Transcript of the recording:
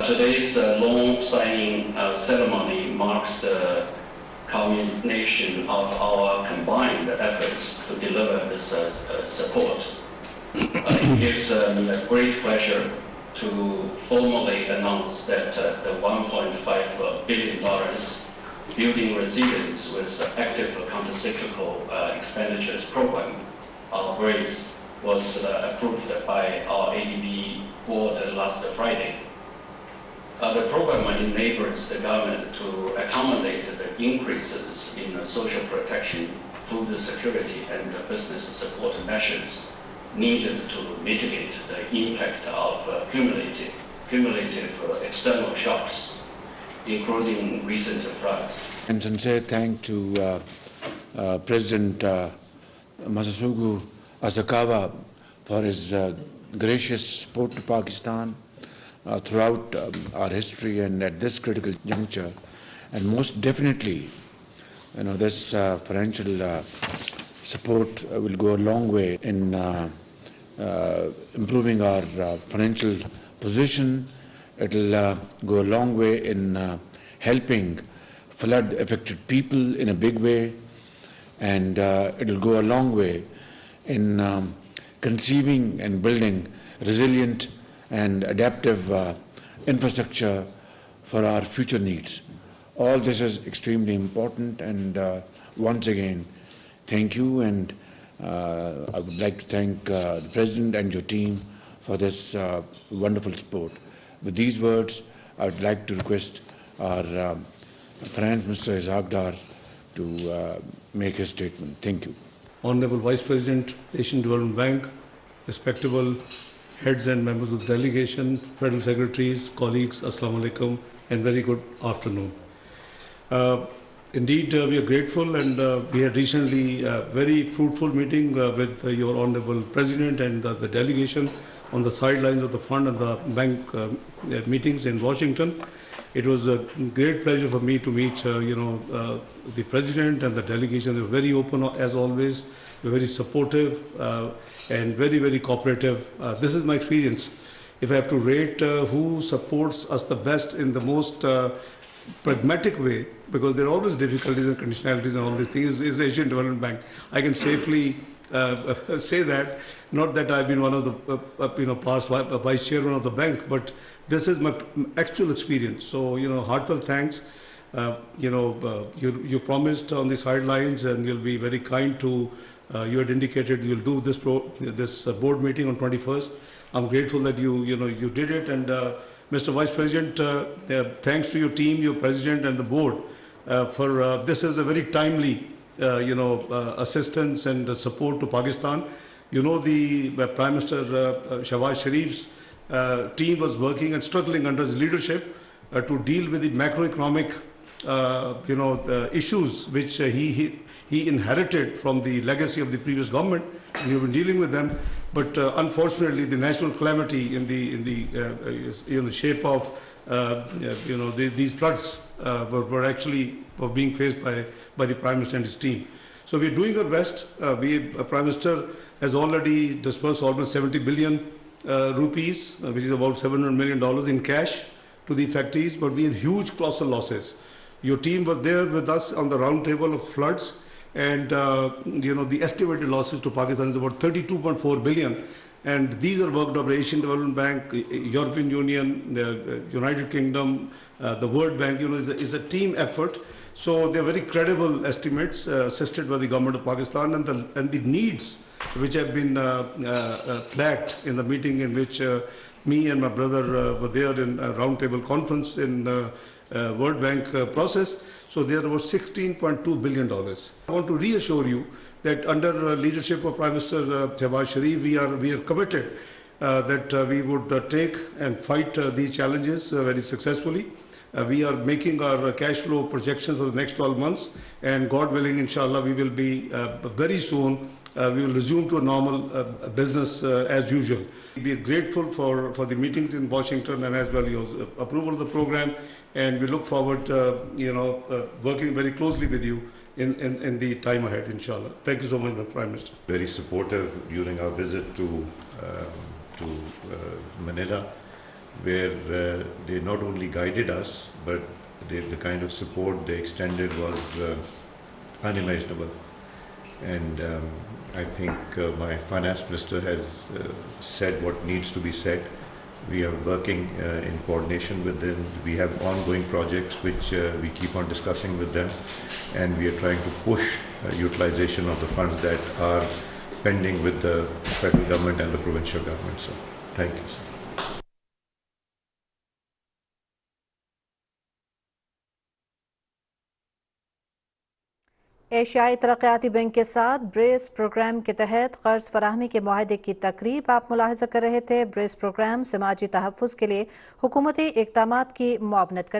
Today's loan signing ceremony marks the culmination of our combined efforts to deliver this support. It gives me a great pleasure to formally announce that the $1.5 billion Building Resilience with Active Countercyclical Expenditures Program, our BRACE, was approved by our ADB board last Friday. The program enables the government to accommodate the increases in social protection, food security, and business support measures needed to mitigate the impact of cumulative external shocks, including recent floods. And sincere thanks to President Masasugu Asakawa for his gracious support to Pakistan throughout our history and at this critical juncture. And most definitely, this financial support will go a long way in improving our financial position. It will go a long way in helping flood-affected people in a big way, and it will go a long way in conceiving and building resilient and adaptive infrastructure for our future needs. All this is extremely important, and once again, thank you, and I would like to thank the President and your team for this wonderful support. With these words, I would like to request our Finance Minister Ishaq to make his statement. Thank you. Honorable Vice President, Asian Development Bank, respectable heads and members of the delegation, Federal Secretaries, colleagues, Assalamu alaikum, and very good afternoon. Indeed, we are grateful, and we had recently a very fruitful meeting with your Honorable President and the delegation on the sidelines of the fund and the bank meetings in Washington. It was a great pleasure for me to meet, the President and the delegation. They were very open as always, they were very supportive and very, very cooperative. This is my experience. If I have to rate who supports us the best in the most pragmatic way, because there are always difficulties and conditionalities and all these things, is the Asian Development Bank. I can safely say that, not that I've been one of the past vice chairman of the bank, but this is my actual experience. So, heartfelt thanks. You promised on the sidelines, and you'll be very kind to, you had indicated you'll do this board meeting on 21st. I'm grateful that you did it, and Mr. Vice President, thanks to your team, your President and the board for this is a very timely assistance and support to Pakistan. The Prime Minister Shahbaz Sharif's team was working and struggling under his leadership to deal with the macroeconomic issues which he inherited from the legacy of the previous government, and we've been dealing with them. But unfortunately, the natural calamity in the shape of these floods were being faced by the Prime Minister and his team. So we're doing our best. Prime Minister has already disbursed almost 70 billion rupees, which is about $700 million in cash to the affectees, but we had huge colossal losses. Your team were there with us on the round table of floods, and the estimated losses to Pakistan is about 32.4 billion. And these are worked out by Asian Development Bank, European Union, the United Kingdom, the World Bank. Is a team effort. So they're very credible estimates assisted by the government of Pakistan, and the needs which have been flagged in the meeting in which me and my brother were there in a roundtable conference in World Bank process. So there was $16.2 billion. I want to reassure you that under leadership of Prime Minister Shehbaz Sharif, we are committed that we would take and fight these challenges very successfully. We are making our cash flow projections for the next 12 months, and God willing, inshallah, we will be very soon, we will resume to a normal business as usual. We are grateful for the meetings in Washington and as well your approval of the program, and we look forward working very closely with you in the time ahead, inshallah. Thank you so much, Prime Minister. Very supportive during our visit to Manila. where they not only guided us, but the kind of support they extended was unimaginable. And I think my finance minister has said what needs to be said. We are working in coordination with them. We have ongoing projects which we keep on discussing with them, and we are trying to push utilization of the funds that are pending with the federal government and the provincial government. So, thank you, sir. एशियाई तरक्याती bank के साथ brace programme के तहत कर्ज फराहमी के मुआहदे की तकरीब आप मुलाहजा कर रहे थे। ब्रेस प्रोग्राम समाजी तहफ़्फ़ुज़ के लिए हुकूमती इक़दामात की मुआवनत करें।